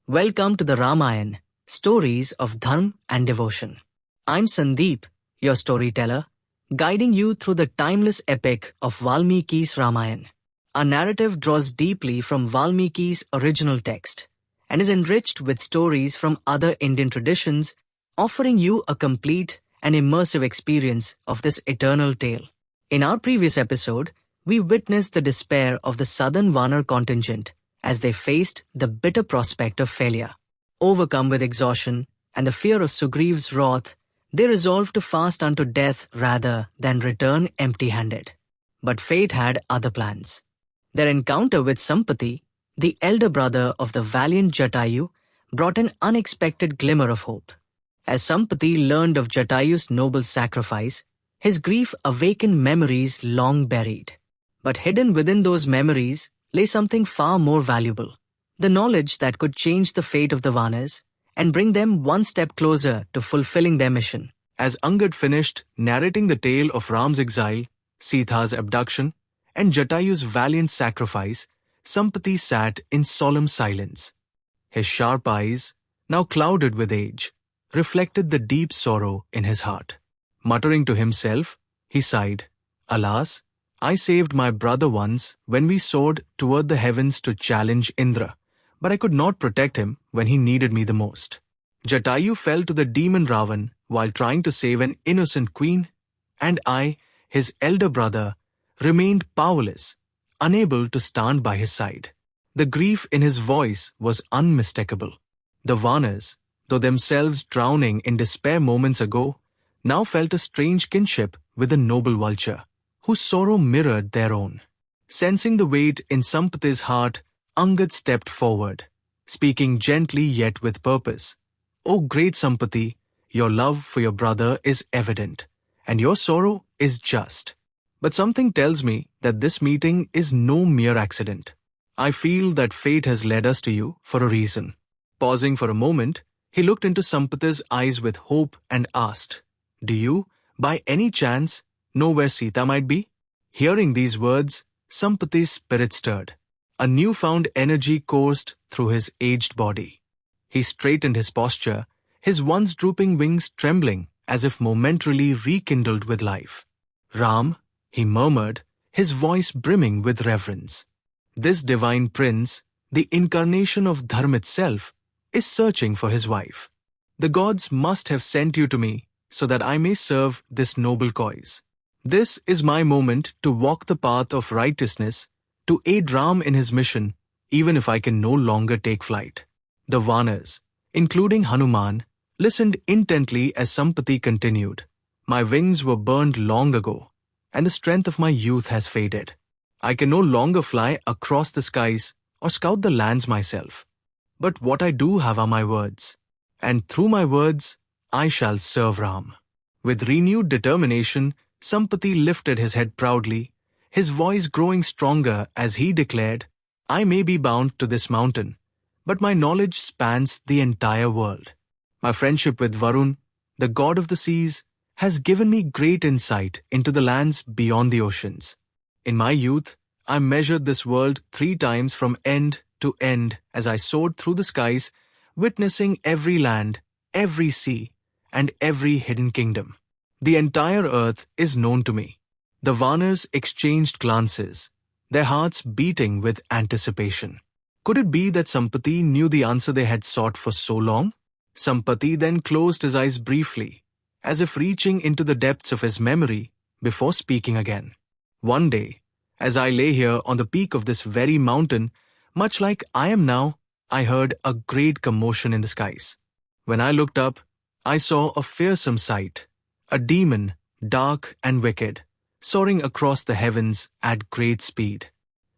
Welcome to the Ramayan, Stories of Dharm and Devotion. I'm Sandeep, your storyteller, guiding you through the timeless epic of Valmiki's Ramayan. Our narrative draws deeply from Valmiki's original text and is enriched with stories from other Indian traditions, offering you a complete and immersive experience of this eternal tale. In our previous episode, we witnessed the despair of the southern Vanar contingent as they faced the bitter prospect of failure. Overcome with exhaustion and the fear of Sugreev's wrath, they resolved to fast unto death rather than return empty-handed. But fate had other plans. Their encounter with Sampati, the elder brother of the valiant Jatayu, brought an unexpected glimmer of hope. As Sampati learned of Jatayu's noble sacrifice, his grief awakened memories long buried. But hidden within those memories lay something far more valuable, the knowledge that could change the fate of the Vanars and bring them one step closer to fulfilling their mission. As Angad finished narrating the tale of Ram's exile, Sita's abduction, and Jatayu's valiant sacrifice, Sampati sat in solemn silence. His sharp eyes, now clouded with age, reflected the deep sorrow in his heart. Muttering to himself, he sighed, "Alas, I saved my brother once when we soared toward the heavens to challenge Indra, but I could not protect him when he needed me the most. Jatayu fell to the demon Raavan while trying to save an innocent queen, and I, his elder brother, remained powerless, unable to stand by his side." The grief in his voice was unmistakable. The Vanars, though themselves drowning in despair moments ago, now felt a strange kinship with the noble vulture, whose sorrow mirrored their own. Sensing the weight in Sampati's heart, Angad stepped forward, speaking gently yet with purpose. "O great Sampati, your love for your brother is evident, and your sorrow is just. But something tells me that this meeting is no mere accident. I feel that fate has led us to you for a reason." Pausing for a moment, he looked into Sampati's eyes with hope and asked, "Do you, by any chance, know where Sita might be?" Hearing these words, Sampati's spirit stirred. A newfound energy coursed through his aged body. He straightened his posture, his once drooping wings trembling as if momentarily rekindled with life. "Ram," he murmured, his voice brimming with reverence. "This divine prince, the incarnation of Dharm itself, is searching for his wife. The gods must have sent you to me so that I may serve this noble cause. This is my moment to walk the path of righteousness, to aid Ram in his mission, even if I can no longer take flight." The Vanars, including Hanuman, listened intently as Sampati continued. "My wings were burned long ago, and the strength of my youth has faded. I can no longer fly across the skies or scout the lands myself. But what I do have are my words, and through my words, I shall serve Ram." With renewed determination, Sampati lifted his head proudly, his voice growing stronger as he declared, "I may be bound to this mountain, but my knowledge spans the entire world. My friendship with Varun, the god of the seas, has given me great insight into the lands beyond the oceans. In my youth, I measured this world 3 times from end to end as I soared through the skies, witnessing every land, every sea, and every hidden kingdom. The entire earth is known to me." The Vanars exchanged glances, their hearts beating with anticipation. Could it be that Sampati knew the answer they had sought for so long? Sampati then closed his eyes briefly, as if reaching into the depths of his memory before speaking again. "One day, as I lay here on the peak of this very mountain, much like I am now, I heard a great commotion in the skies. When I looked up, I saw a fearsome sight, a demon, dark and wicked, soaring across the heavens at great speed."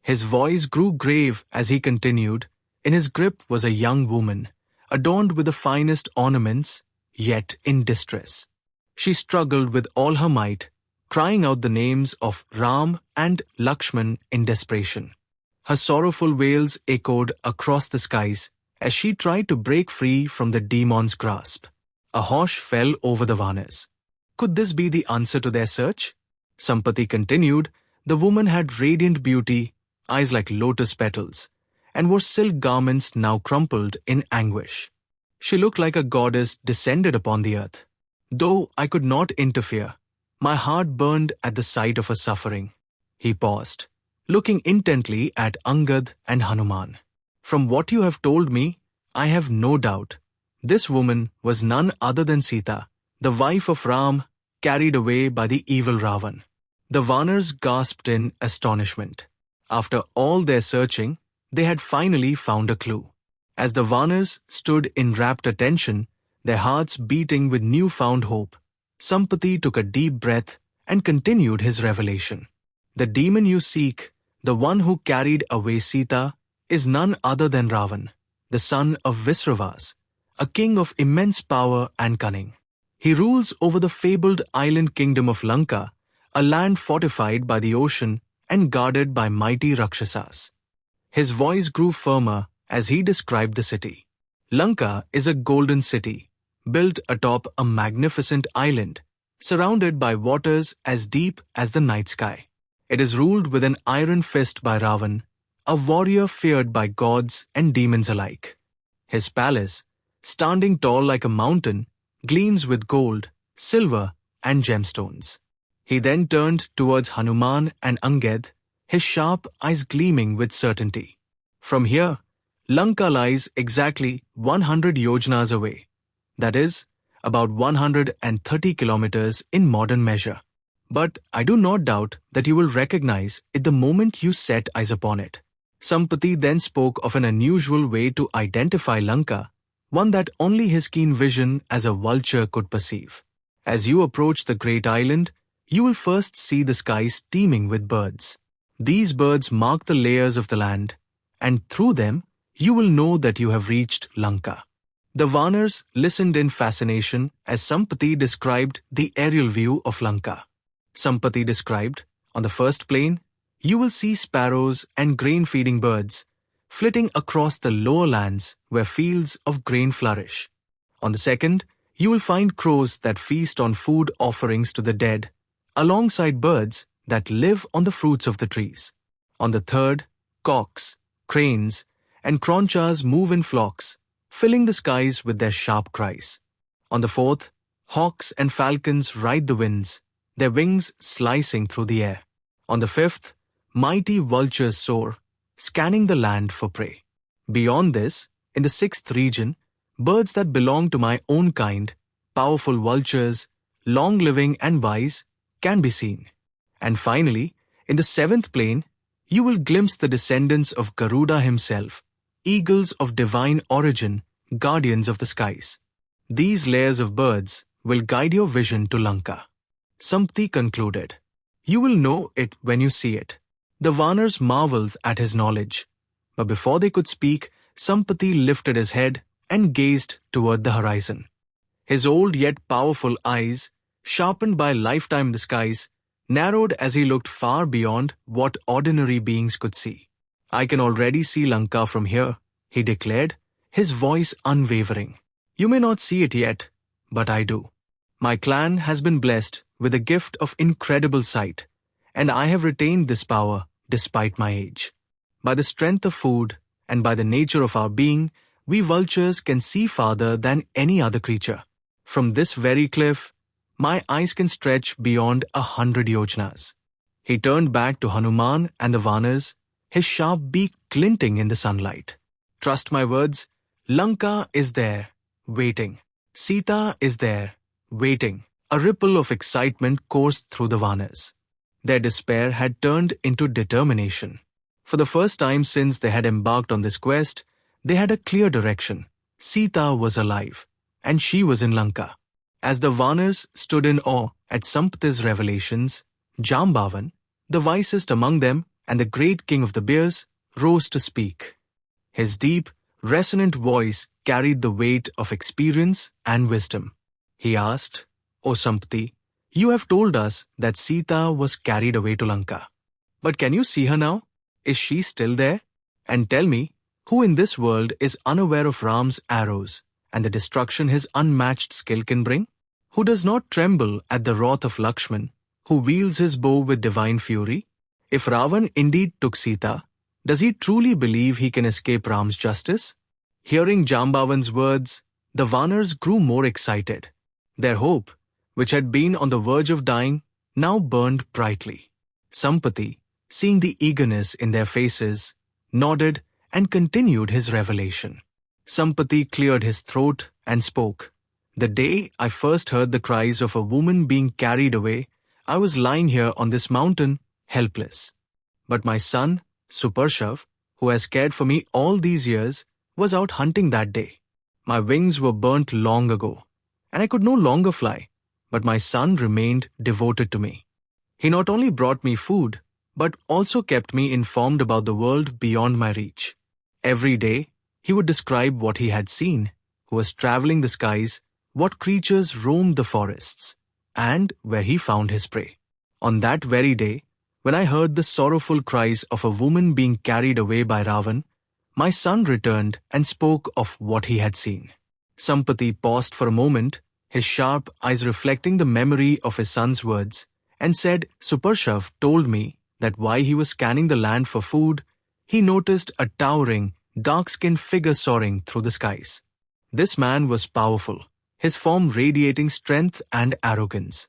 His voice grew grave as he continued. In his grip was a young woman, adorned with the finest ornaments, yet in distress. She struggled with all her might, crying out the names of Ram and Lakshman in desperation. Her sorrowful wails echoed across the skies as she tried to break free from the demon's grasp. A hush fell over the Vanars. Could this be the answer to their search? Sampati continued. The woman had radiant beauty, eyes like lotus petals, and wore silk garments now crumpled in anguish. She looked like a goddess descended upon the earth. Though I could not interfere, my heart burned at the sight of her suffering. He paused, looking intently at Angad and Hanuman. From what you have told me, I have no doubt. This woman was none other than Sita, the wife of Ram, carried away by the evil Raavan. The Vanars gasped in astonishment. After all their searching, they had finally found a clue. As the Vanars stood in rapt attention, their hearts beating with newfound hope, Sampati took a deep breath and continued his revelation. The demon you seek, the one who carried away Sita, is none other than Raavan, the son of Visravas, a king of immense power and cunning. He rules over the fabled island kingdom of Lanka, a land fortified by the ocean and guarded by mighty Rakshasas. His voice grew firmer as he described the city. Lanka is a golden city, built atop a magnificent island, surrounded by waters as deep as the night sky. It is ruled with an iron fist by Raavan, a warrior feared by gods and demons alike. His palace, standing tall like a mountain, gleams with gold, silver, and gemstones. He then turned towards Hanuman and Angad, his sharp eyes gleaming with certainty. From here, Lanka lies exactly 100 yojanas away. That is, about 130 kilometers in modern measure. But I do not doubt that you will recognize it the moment you set eyes upon it. Sampati then spoke of an unusual way to identify Lanka, one that only his keen vision as a vulture could perceive. As you approach the great island, you will first see the skies teeming with birds. These birds mark the layers of the land, and through them, you will know that you have reached Lanka. The Vanars listened in fascination as Sampati described the aerial view of Lanka. Sampati described, on the first plane, you will see sparrows and grain-feeding birds flitting across the lower lands where fields of grain flourish. On the second, you will find crows that feast on food offerings to the dead, alongside birds that live on the fruits of the trees. On the third, cocks, cranes, and cronchas move in flocks, filling the skies with their sharp cries. On the fourth, hawks and falcons ride the winds, their wings slicing through the air. On the fifth, mighty vultures soar, scanning the land for prey. Beyond this, in the sixth region, birds that belong to my own kind, powerful vultures, long-living and wise, can be seen. And finally, in the seventh plane, you will glimpse the descendants of Garuda himself, eagles of divine origin, guardians of the skies. These layers of birds will guide your vision to Lanka. Sampati concluded, "You will know it when you see it." The Vanars marveled at his knowledge, but before they could speak, Sampati lifted his head and gazed toward the horizon. His old yet powerful eyes, sharpened by lifetime disguise, narrowed as he looked far beyond what ordinary beings could see. "I can already see Lanka from here," he declared, his voice unwavering. "You may not see it yet, but I do. My clan has been blessed with a gift of incredible sight, and I have retained this power despite my age. By the strength of food and by the nature of our being, we vultures can see farther than any other creature. From this very cliff, my eyes can stretch beyond 100 yojanas." He turned back to Hanuman and the Vanars, his sharp beak glinting in the sunlight. "Trust my words, Lanka is there, waiting. Sita is there, waiting." A ripple of excitement coursed through the Vanars. Their despair had turned into determination. For the first time since they had embarked on this quest, they had a clear direction. Sita was alive, and she was in Lanka. As the Vanars stood in awe at Sampati's revelations, Jambavan, the wisest among them and the great king of the bears, rose to speak. His deep, resonant voice carried the weight of experience and wisdom. He asked, "O Sampati, you have told us that Sita was carried away to Lanka. But can you see her now? Is she still there? And tell me, who in this world is unaware of Ram's arrows and the destruction his unmatched skill can bring? Who does not tremble at the wrath of Lakshman, who wields his bow with divine fury? If Raavan indeed took Sita, Does he truly believe he can escape Ram's justice? Hearing Jambavan's words, the Vanars grew more excited. Their hope, which had been on the verge of dying, now burned brightly. Sampati, seeing the eagerness in their faces, nodded and continued his revelation. Sampati cleared his throat and spoke. The day I first heard the cries of a woman being carried away, I was lying here on this mountain, helpless. But my son, Supershav, who has cared for me all these years, was out hunting that day. My wings were burnt long ago, and I could no longer fly, but my son remained devoted to me. He not only brought me food, but also kept me informed about the world beyond my reach. Every day, he would describe what he had seen, who was traveling the skies, what creatures roamed the forests, and where he found his prey. On that very day, when I heard the sorrowful cries of a woman being carried away by Raavan, my son returned and spoke of what he had seen. Sampati paused for a moment, his sharp eyes reflecting the memory of his son's words, and said, Supershav told me that while he was scanning the land for food, he noticed a towering, dark-skinned figure soaring through the skies. This man was powerful, his form radiating strength and arrogance,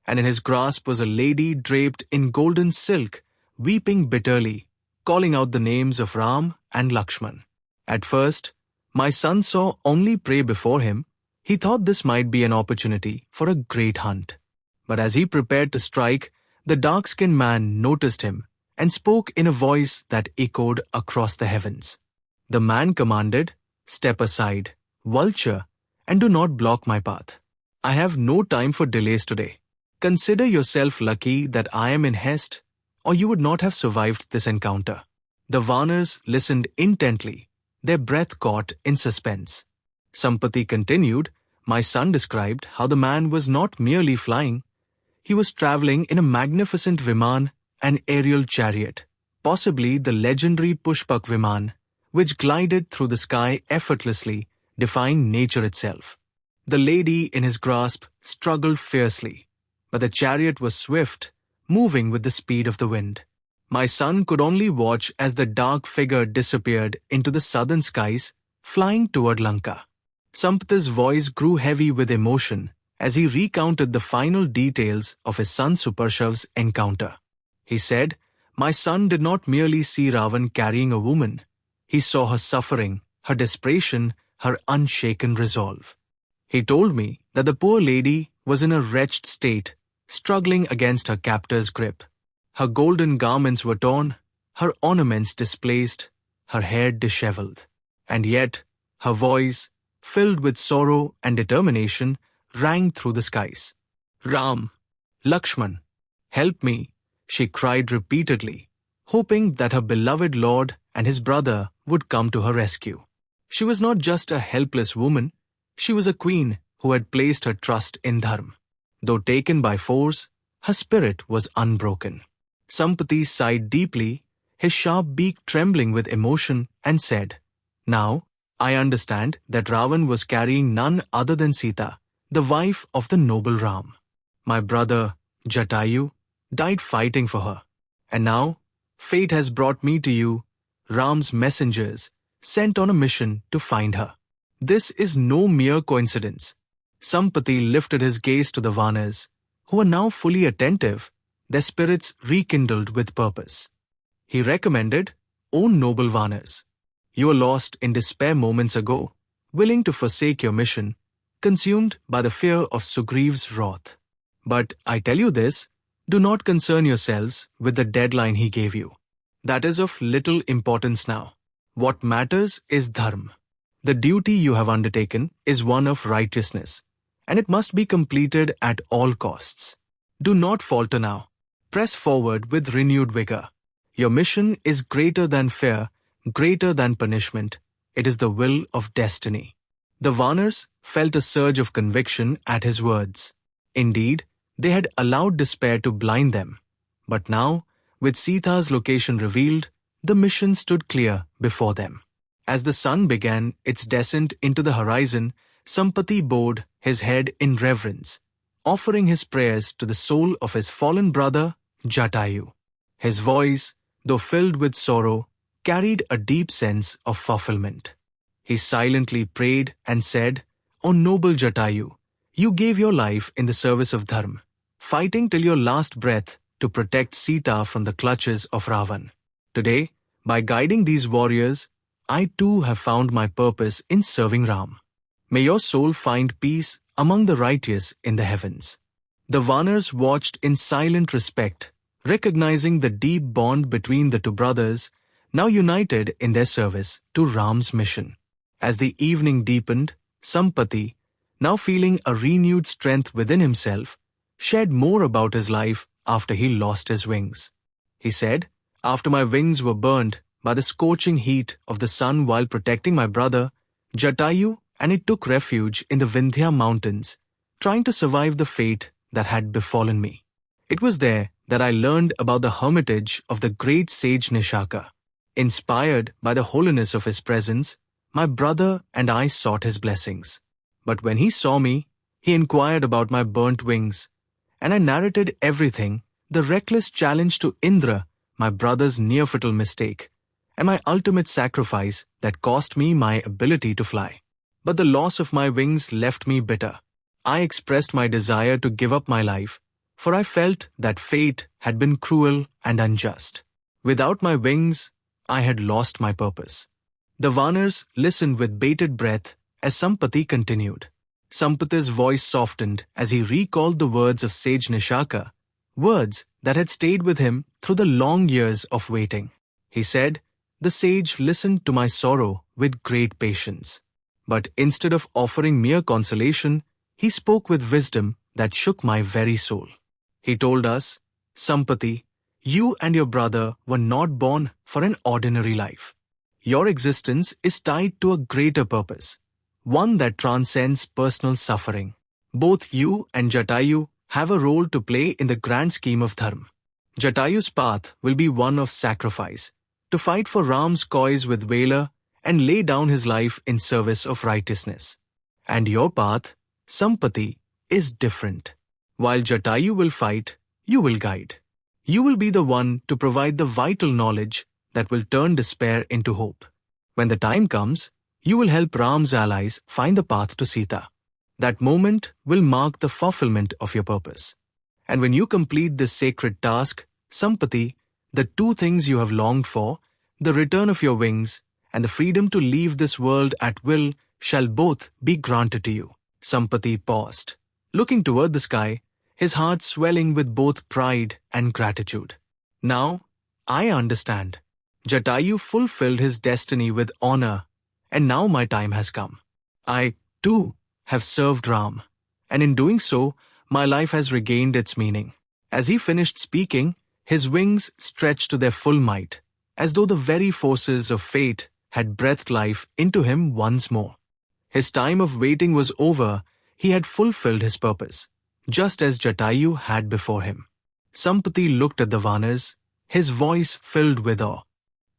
and in his grasp was a lady draped in golden silk, weeping bitterly, calling out the names of Ram and Lakshman. At first, my son saw only prey before him. He thought this might be an opportunity for a great hunt. But as he prepared to strike, the dark-skinned man noticed him and spoke in a voice that echoed across the heavens. The man commanded, "Step aside, vulture, and do not block my path. I have no time for delays today. Consider yourself lucky that I am in haste, or you would not have survived this encounter." The Vanars listened intently, their breath caught in suspense. Sampati continued, "My son described how the man was not merely flying. He was traveling in a magnificent Viman, an aerial chariot, possibly the legendary Pushpak Viman, which glided through the sky effortlessly, defying nature itself. The lady in his grasp struggled fiercely, but the chariot was swift, moving with the speed of the wind. My son could only watch as the dark figure disappeared into the southern skies, flying toward Lanka. Sampati's voice grew heavy with emotion as he recounted the final details of his son Supershav's encounter. He said, "My son did not merely see Raavan carrying a woman. He saw her suffering, her desperation, her unshaken resolve. He told me that the poor lady was in a wretched state, struggling against her captor's grip. Her golden garments were torn, her ornaments displaced, her hair disheveled. And yet, her voice, filled with sorrow and determination, rang through the skies. 'Ram, Lakshman, help me,' she cried repeatedly, hoping that her beloved lord and his brother would come to her rescue. She was not just a helpless woman, she was a queen who had placed her trust in Dharm. Though taken by force, her spirit was unbroken." Sampati sighed deeply, his sharp beak trembling with emotion, and said, "Now, I understand that Raavan was carrying none other than Sita, the wife of the noble Ram. My brother, Jatayu, died fighting for her. And now, fate has brought me to you, Ram's messengers, sent on a mission to find her. This is no mere coincidence." Sampati lifted his gaze to the Vanars, who were now fully attentive, their spirits rekindled with purpose. He recommended, "O noble Vanars, you were lost in despair moments ago, willing to forsake your mission, consumed by the fear of Sugreev's wrath. But I tell you this, do not concern yourselves with the deadline he gave you. That is of little importance now. What matters is Dharm. The duty you have undertaken is one of righteousness, and it must be completed at all costs. Do not falter now. Press forward with renewed vigor. Your mission is greater than fear, greater than punishment. It is the will of destiny." The Vanars felt a surge of conviction at his words. Indeed, they had allowed despair to blind them. But now, with Sita's location revealed, the mission stood clear before them. As the sun began its descent into the horizon, Sampati bowed his head in reverence, offering his prayers to the soul of his fallen brother, Jatayu. His voice, though filled with sorrow, carried a deep sense of fulfillment. He silently prayed and said, "O noble Jatayu, you gave your life in the service of Dharm, fighting till your last breath to protect Sita from the clutches of Raavan. Today, by guiding these warriors, I too have found my purpose in serving Ram. May your soul find peace among the righteous in the heavens." The Vanars watched in silent respect, recognizing the deep bond between the two brothers, now united in their service to Ram's mission. As the evening deepened, Sampati, now feeling a renewed strength within himself, shared more about his life after he lost his wings. He said, "After my wings were burned by the scorching heat of the sun while protecting my brother, Jatayu, and it took refuge in the Vindhya mountains, trying to survive the fate that had befallen me. It was there that I learned about the hermitage of the great sage Nishaka. Inspired by the holiness of his presence, my brother and I sought his blessings. But when he saw me, he inquired about my burnt wings, and I narrated everything, the reckless challenge to Indra, my brother's near-fatal mistake, and my ultimate sacrifice that cost me my ability to fly. But the loss of my wings left me bitter. I expressed my desire to give up my life, for I felt that fate had been cruel and unjust. Without my wings, I had lost my purpose." The Vanars listened with bated breath as Sampati continued. Sampati's voice softened as he recalled the words of sage Nishaka, words that had stayed with him through the long years of waiting. He said, "The sage listened to my sorrow with great patience. But instead of offering mere consolation, he spoke with wisdom that shook my very soul. He told us, 'Sampati, you and your brother were not born for an ordinary life. Your existence is tied to a greater purpose, one that transcends personal suffering. Both you and Jatayu have a role to play in the grand scheme of Dharm. Jatayu's path will be one of sacrifice, to fight for Ram's cause with valor and lay down his life in service of righteousness. And your path, Sampati, is different. While Jatayu will fight, you will guide. You will be the one to provide the vital knowledge that will turn despair into hope. When the time comes, you will help Ram's allies find the path to Sita. That moment will mark the fulfillment of your purpose. And when you complete this sacred task, Sampati, the two things you have longed for, the return of your wings and the freedom to leave this world at will, shall both be granted to you." Sampati paused, looking toward the sky, his heart swelling with both pride and gratitude. "Now, I understand. Jatayu fulfilled his destiny with honor, and now my time has come. I, too, have served Ram, and in doing so, my life has regained its meaning." As he finished speaking, his wings stretched to their full might, as though the very forces of fate had breathed life into him once more. His time of waiting was over. He had fulfilled his purpose, just as Jatayu had before him. Sampati looked at the Vanars, his voice filled with awe.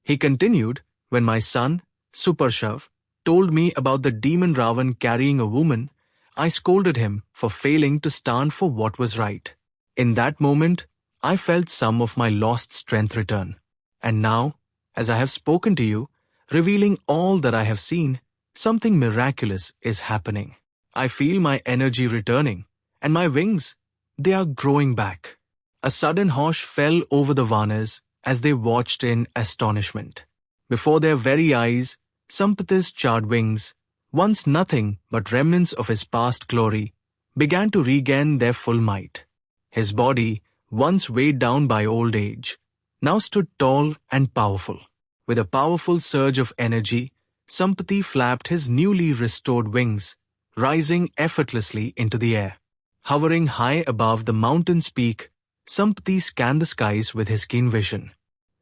He continued, "When my son, Suparshav, told me about the demon Raavan carrying a woman, I scolded him for failing to stand for what was right. In that moment, I felt some of my lost strength return. And now, as I have spoken to you, revealing all that I have seen, something miraculous is happening. I feel my energy returning, and my wings, they are growing back." A sudden hush fell over the Vanars as they watched in astonishment. Before their very eyes, Sampati's charred wings, once nothing but remnants of his past glory, began to regain their full might. His body, once weighed down by old age, now stood tall and powerful. With a powerful surge of energy, Sampati flapped his newly restored wings, rising effortlessly into the air. Hovering high above the mountain's peak, Sampati scanned the skies with his keen vision.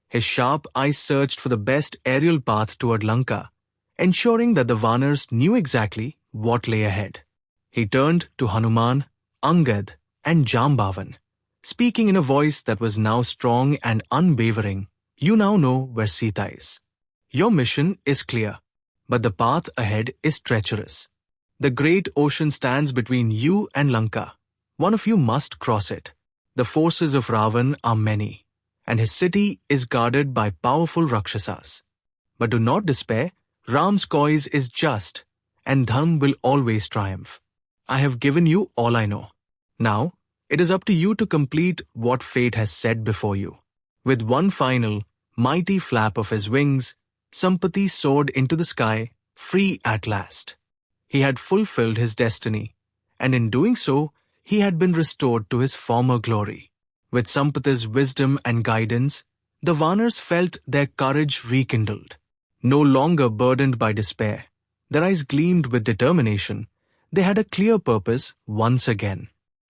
His sharp eyes searched for the best aerial path toward Lanka, ensuring that the Vanars knew exactly what lay ahead. He turned to Hanuman, Angad, and Jambavan, speaking in a voice that was now strong and unwavering. "You now know where Sita is. Your mission is clear, but the path ahead is treacherous. The great ocean stands between you and Lanka. One of you must cross it. The forces of Raavan are many, and his city is guarded by powerful Rakshasas. But do not despair, Ram's cause is just, and Dharm will always triumph. I have given you all I know. Now, it is up to you to complete what fate has set before you. With one final, mighty flap of his wings, Sampati soared into the sky, free at last. He had fulfilled his destiny, and in doing so, he had been restored to his former glory. With Sampati's wisdom and guidance, the Vanars felt their courage rekindled. No longer burdened by despair, their eyes gleamed with determination. They had a clear purpose once again.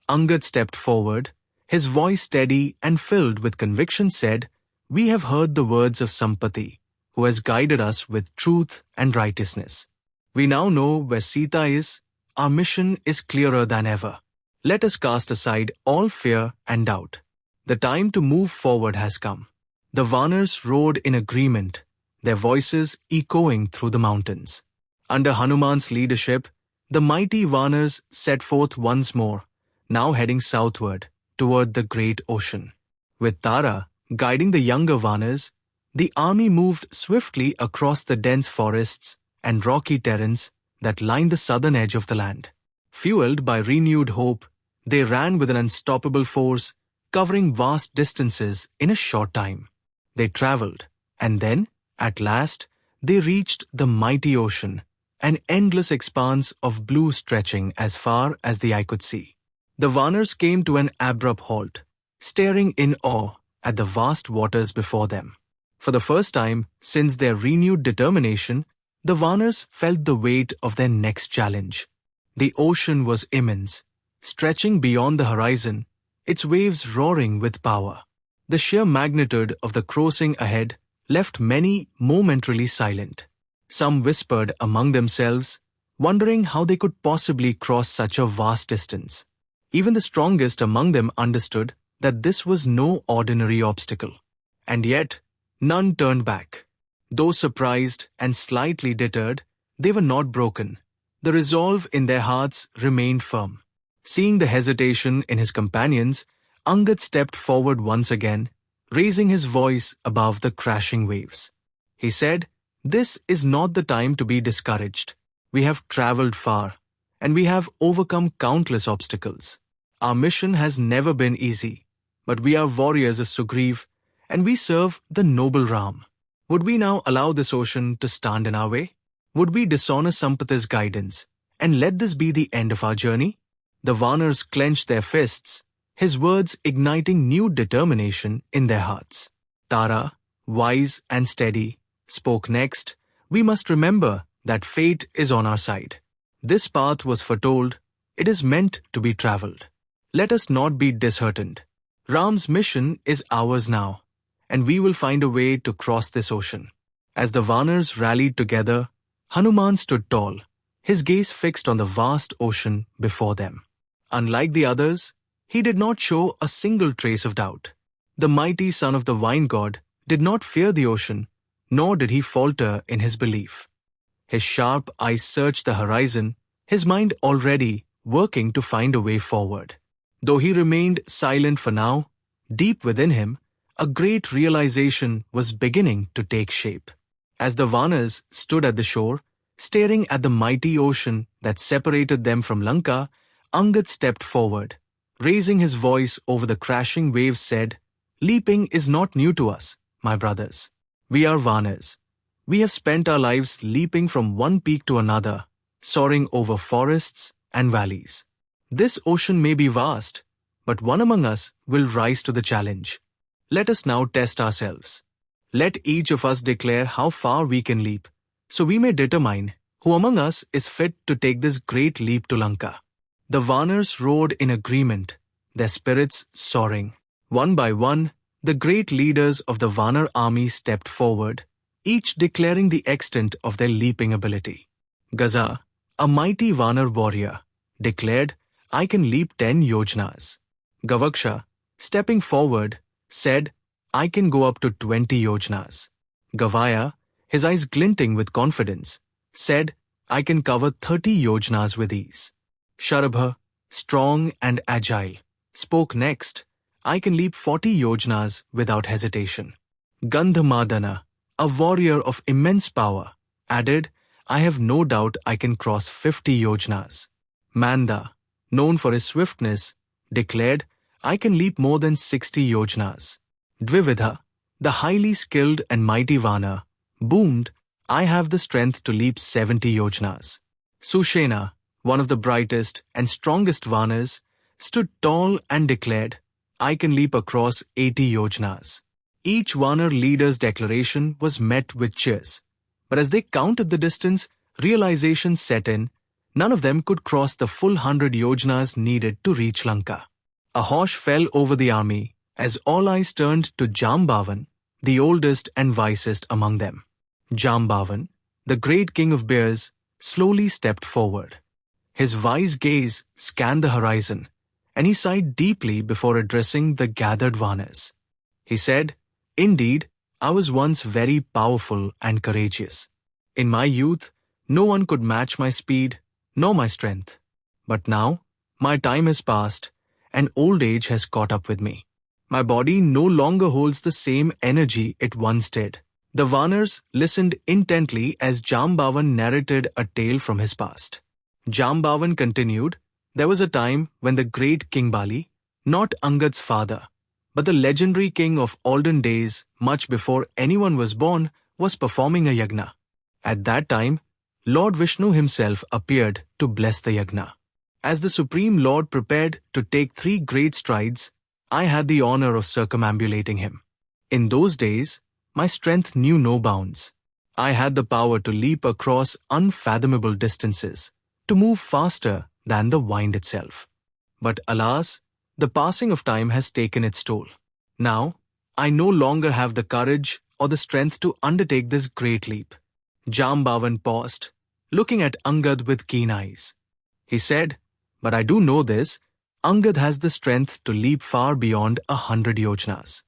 Angad stepped forward, his voice steady and filled with conviction said, "We have heard the words of Sampati, who has guided us with truth and righteousness. We now know where Sita is. Our mission is clearer than ever. Let us cast aside all fear and doubt. The time to move forward has come." The Vanars roared in agreement, their voices echoing through the mountains. Under Hanuman's leadership, the mighty Vanars set forth once more, now heading southward, toward the great ocean. With Tara guiding the younger Vanars, the army moved swiftly across the dense forests and rocky terrains that lined the southern edge of the land. Fueled by renewed hope, they ran with an unstoppable force, covering vast distances in a short time. They traveled, and then, at last, they reached the mighty ocean, an endless expanse of blue stretching as far as the eye could see. The Vanars came to an abrupt halt, staring in awe at the vast waters before them. For the first time since their renewed determination, the Vanars felt the weight of their next challenge. The ocean was immense, stretching beyond the horizon, its waves roaring with power. The sheer magnitude of the crossing ahead left many momentarily silent. Some whispered among themselves, wondering how they could possibly cross such a vast distance. Even the strongest among them understood that this was no ordinary obstacle. And yet, none turned back. Though surprised and slightly deterred, they were not broken. The resolve in their hearts remained firm. Seeing the hesitation in his companions, Angad stepped forward once again, raising his voice above the crashing waves. He said, "This is not the time to be discouraged. We have traveled far, and we have overcome countless obstacles. Our mission has never been easy, but we are warriors of Sugreev, and we serve the noble Ram. Would we now allow this ocean to stand in our way? Would we dishonor Sampati's guidance, and let this be the end of our journey?" The Vanars clenched their fists, his words igniting new determination in their hearts. Tara, wise and steady, spoke next, "We must remember that fate is on our side. This path was foretold, it is meant to be traveled. Let us not be disheartened. Ram's mission is ours now, and we will find a way to cross this ocean." As the Vanars rallied together, Hanuman stood tall, his gaze fixed on the vast ocean before them. Unlike the others, he did not show a single trace of doubt. The mighty son of the vine god did not fear the ocean, nor did he falter in his belief. His sharp eyes searched the horizon, his mind already working to find a way forward. Though he remained silent for now, deep within him, a great realization was beginning to take shape. As the Vanars stood at the shore, staring at the mighty ocean that separated them from Lanka, Angad stepped forward. Raising his voice over the crashing waves said, "Leaping is not new to us, my brothers. We are Vanars. We have spent our lives leaping from one peak to another, soaring over forests and valleys. This ocean may be vast, but one among us will rise to the challenge. Let us now test ourselves. Let each of us declare how far we can leap, so we may determine who among us is fit to take this great leap to Lanka." The Vanars roared in agreement, their spirits soaring. One by one, the great leaders of the Vanar army stepped forward, each declaring the extent of their leaping ability. Gaza, a mighty Vanar warrior, declared, "I can leap 10 yojnas. Gavaksha, stepping forward, said, "I can go up to 20 yojnas. Gavaya, his eyes glinting with confidence, said, "I can cover 30 yojnas with ease." Sharabha, strong and agile, spoke next, "I can leap 40 yojnas without hesitation." Gandhamadana, a warrior of immense power, added, I have no doubt I can cross 50 yojnas. Manda, known for his swiftness, declared, I can leap more than 60 yojnas. Dvividha, the highly skilled and mighty Vanar, boomed, I have the strength to leap 70 yojnas. Sushena, one of the brightest and strongest Vanars, stood tall and declared, I can leap across 80 yojnas. Each Vanar leader's declaration was met with cheers. But as they counted the distance, realization set in, none of them could cross the full 100 yojnas needed to reach Lanka. A hush fell over the army as all eyes turned to Jambavan, the oldest and wisest among them. Jambavan, the great king of bears, slowly stepped forward. His wise gaze scanned the horizon, and he sighed deeply before addressing the gathered Vanars. He said, Indeed, I was once very powerful and courageous. In my youth, no one could match my speed nor my strength. But now, my time has passed, and old age has caught up with me. My body no longer holds the same energy it once did. The Vanars listened intently as Jambavan narrated a tale from his past. Jambavan continued, There was a time when the great King Bali, not Angad's father, but the legendary king of olden days, much before anyone was born, was performing a yagna. At that time, Lord Vishnu himself appeared to bless the yagna. As the Supreme Lord prepared to take 3 great strides, I had the honor of circumambulating him. In those days, my strength knew no bounds. I had the power to leap across unfathomable distances, to move faster than the wind itself. But alas, the passing of time has taken its toll. Now, I no longer have the courage or the strength to undertake this great leap. Jambavan paused, looking at Angad with keen eyes. He said, But I do know this, Angad has the strength to leap far beyond 100 yojnas.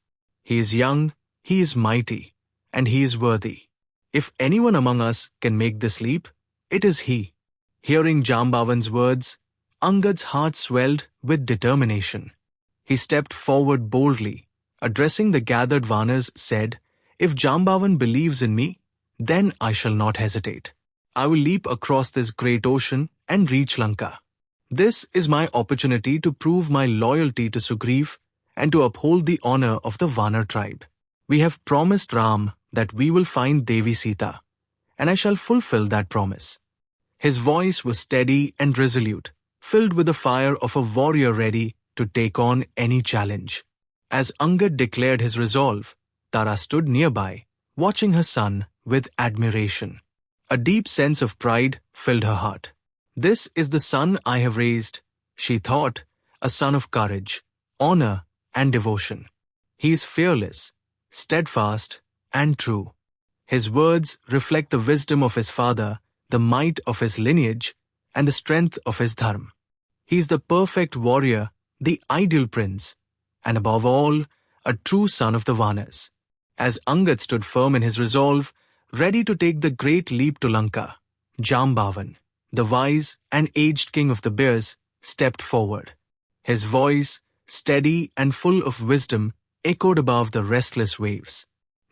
He is young, he is mighty, and he is worthy. If anyone among us can make this leap, it is he. Hearing Jambavan's words, Angad's heart swelled with determination. He stepped forward boldly, addressing the gathered Vanars, said, If Jambavan believes in me, then I shall not hesitate. I will leap across this great ocean and reach Lanka. This is my opportunity to prove my loyalty to Sugreev and to uphold the honor of the Vanar tribe. We have promised Ram that we will find Devi Sita, and I shall fulfill that promise. His voice was steady and resolute, filled with the fire of a warrior ready to take on any challenge. As Angad declared his resolve, Tara stood nearby, watching her son with admiration. A deep sense of pride filled her heart. This is the son I have raised, she thought, a son of courage, honor, and devotion. He is fearless, steadfast, and true. His words reflect the wisdom of his father, the might of his lineage, and the strength of his Dharm. He is the perfect warrior, the ideal prince, and above all, a true son of the Vanars. As Angad stood firm in his resolve, ready to take the great leap to Lanka, Jambavan, the wise and aged king of the bears, stepped forward. His voice, steady and full of wisdom, echoed above the restless waves.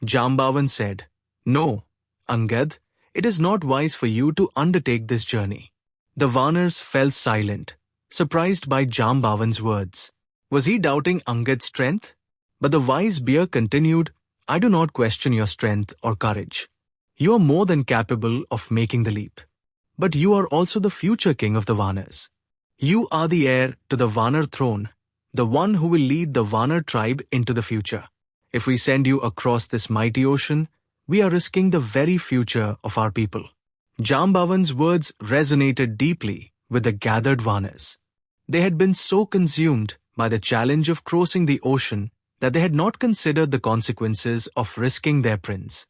Jambavan said, No, Angad, it is not wise for you to undertake this journey. The Vanars fell silent, surprised by Jambavan's words. Was he doubting Angad's strength? But the wise bear continued, I do not question your strength or courage. You are more than capable of making the leap. But you are also the future king of the Vanars. You are the heir to the Vanar throne, the one who will lead the Vanar tribe into the future. If we send you across this mighty ocean, we are risking the very future of our people. Jambavan's words resonated deeply with the gathered Vanars. They had been so consumed by the challenge of crossing the ocean that they had not considered the consequences of risking their prince.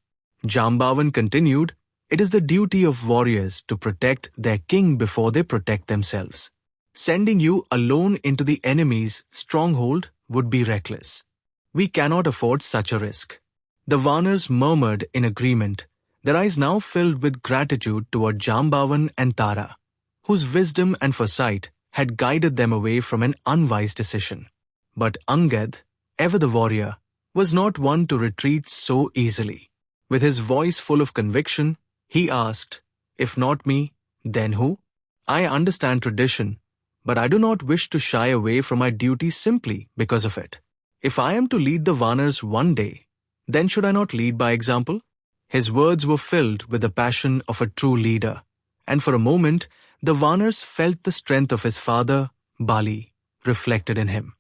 Jambavan continued, It is the duty of warriors to protect their king before they protect themselves. Sending you alone into the enemy's stronghold would be reckless. We cannot afford such a risk. The Vanars murmured in agreement, their eyes now filled with gratitude toward Jambavan and Tara, whose wisdom and foresight had guided them away from an unwise decision. But Angad, ever the warrior, was not one to retreat so easily. With his voice full of conviction, he asked, "If not me, then who? I understand tradition, but I do not wish to shy away from my duty simply because of it. If I am to lead the Vanars one day, then should I not lead by example?" His words were filled with the passion of a true leader, and for a moment, the Vanars felt the strength of his father, Bali, reflected in him.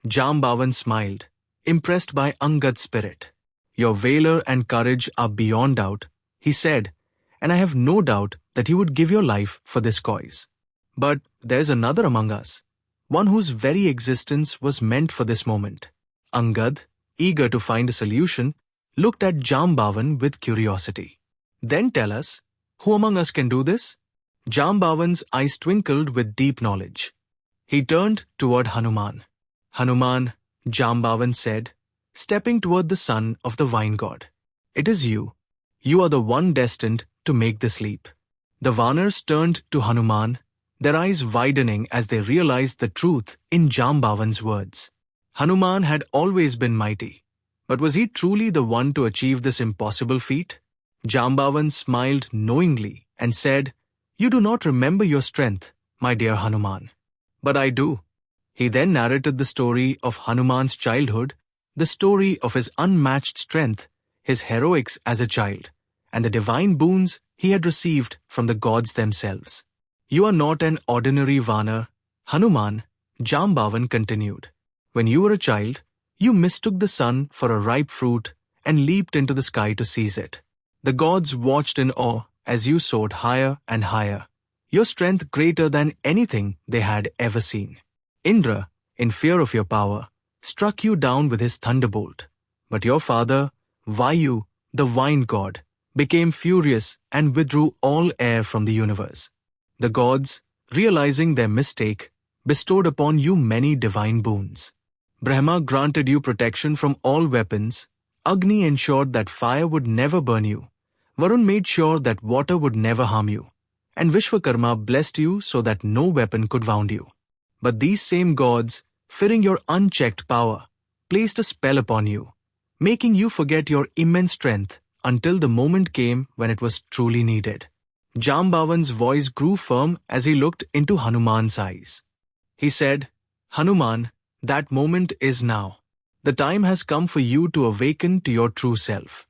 Jambavan smiled, impressed by Angad's spirit. "Your valor and courage are beyond doubt," he said, "and I have no doubt that you would give your life for this cause. But there is another among us, one whose very existence was meant for this moment." Angad, eager to find a solution, looked at Jambavan with curiosity. "Then tell us, who among us can do this?" Jambavan's eyes twinkled with deep knowledge. He turned toward Hanuman. "Hanuman," Jambavan said, stepping toward the son of the vine god, "it is you. You are the one destined to make this leap." The Vanars turned to Hanuman, their eyes widening as they realized the truth in Jambavan's words. Hanuman had always been mighty, but was he truly the one to achieve this impossible feat? Jambavan smiled knowingly and said, "You do not remember your strength, my dear Hanuman. But I do." He then narrated the story of Hanuman's childhood, the story of his unmatched strength, his heroics as a child, and the divine boons he had received from the gods themselves. "You are not an ordinary Vanar, Hanuman," Jambavan continued. "When you were a child, you mistook the sun for a ripe fruit and leaped into the sky to seize it. The gods watched in awe as you soared higher and higher, your strength greater than anything they had ever seen. Indra, in fear of your power, struck you down with his thunderbolt. But your father, Vayu, the wind god, became furious and withdrew all air from the universe. The gods, realizing their mistake, bestowed upon you many divine boons. Brahma granted you protection from all weapons, Agni ensured that fire would never burn you, Varun made sure that water would never harm you, and Vishwakarma blessed you so that no weapon could wound you. But these same gods, fearing your unchecked power, placed a spell upon you, making you forget your immense strength until the moment came when it was truly needed." Jambavan's voice grew firm as he looked into Hanuman's eyes. He said, "Hanuman, that moment is now. The time has come for you to awaken to your true self.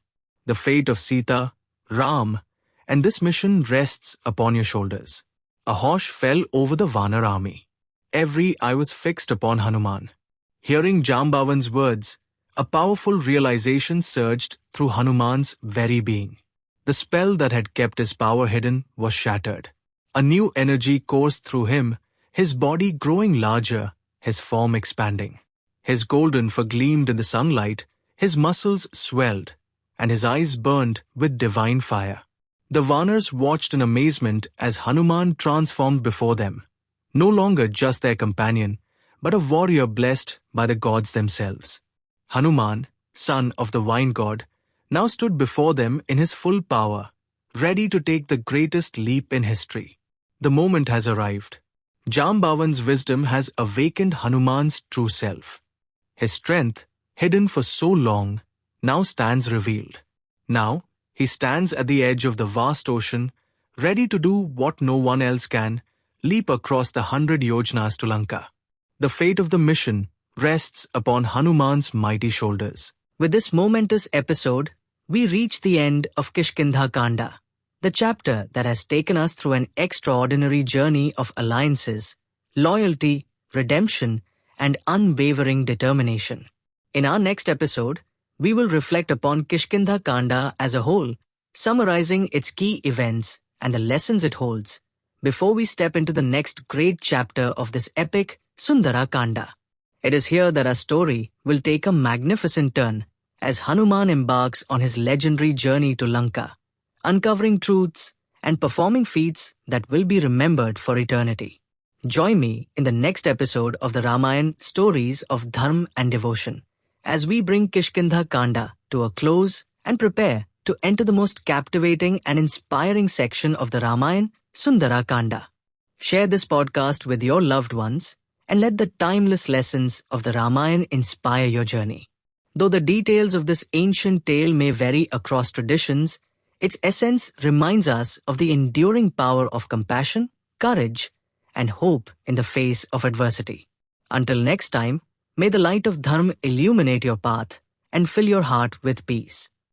The fate of Sita, Ram, and this mission rests upon your shoulders." A hush fell over the Vanar army. Every eye was fixed upon Hanuman. Hearing Jambavan's words, a powerful realization surged through Hanuman's very being. The spell that had kept his power hidden was shattered. A new energy coursed through him, his body growing larger, his form expanding. His golden fur gleamed in the sunlight, his muscles swelled, and his eyes burned with divine fire. The Vanars watched in amazement as Hanuman transformed before them, no longer just their companion, but a warrior blessed by the gods themselves. Hanuman, son of the vine god, now stood before them in his full power, ready to take the greatest leap in history. The moment has arrived. Jambavan's wisdom has awakened Hanuman's true self. His strength, hidden for so long, now stands revealed. Now, he stands at the edge of the vast ocean, ready to do what no one else can, leap across the 100 yojnas to Lanka. The fate of the mission rests upon Hanuman's mighty shoulders. With this momentous episode, we reach the end of Kishkindha Kanda, the chapter that has taken us through an extraordinary journey of alliances, loyalty, redemption, and unwavering determination. In our next episode, we will reflect upon Kishkindha Kanda as a whole, summarizing its key events and the lessons it holds, before we step into the next great chapter of this epic Sundara Kanda. It is here that our story will take a magnificent turn as Hanuman embarks on his legendary journey to Lanka, uncovering truths and performing feats that will be remembered for eternity. Join me in the next episode of the Ramayan Stories of Dharm and Devotion, as we bring Kishkindha Kanda to a close and prepare to enter the most captivating and inspiring section of the Ramayan, Sundara Kanda. Share this podcast with your loved ones and let the timeless lessons of the Ramayan inspire your journey. Though the details of this ancient tale may vary across traditions, its essence reminds us of the enduring power of compassion, courage, and hope in the face of adversity. Until next time, may the light of Dharm illuminate your path and fill your heart with peace.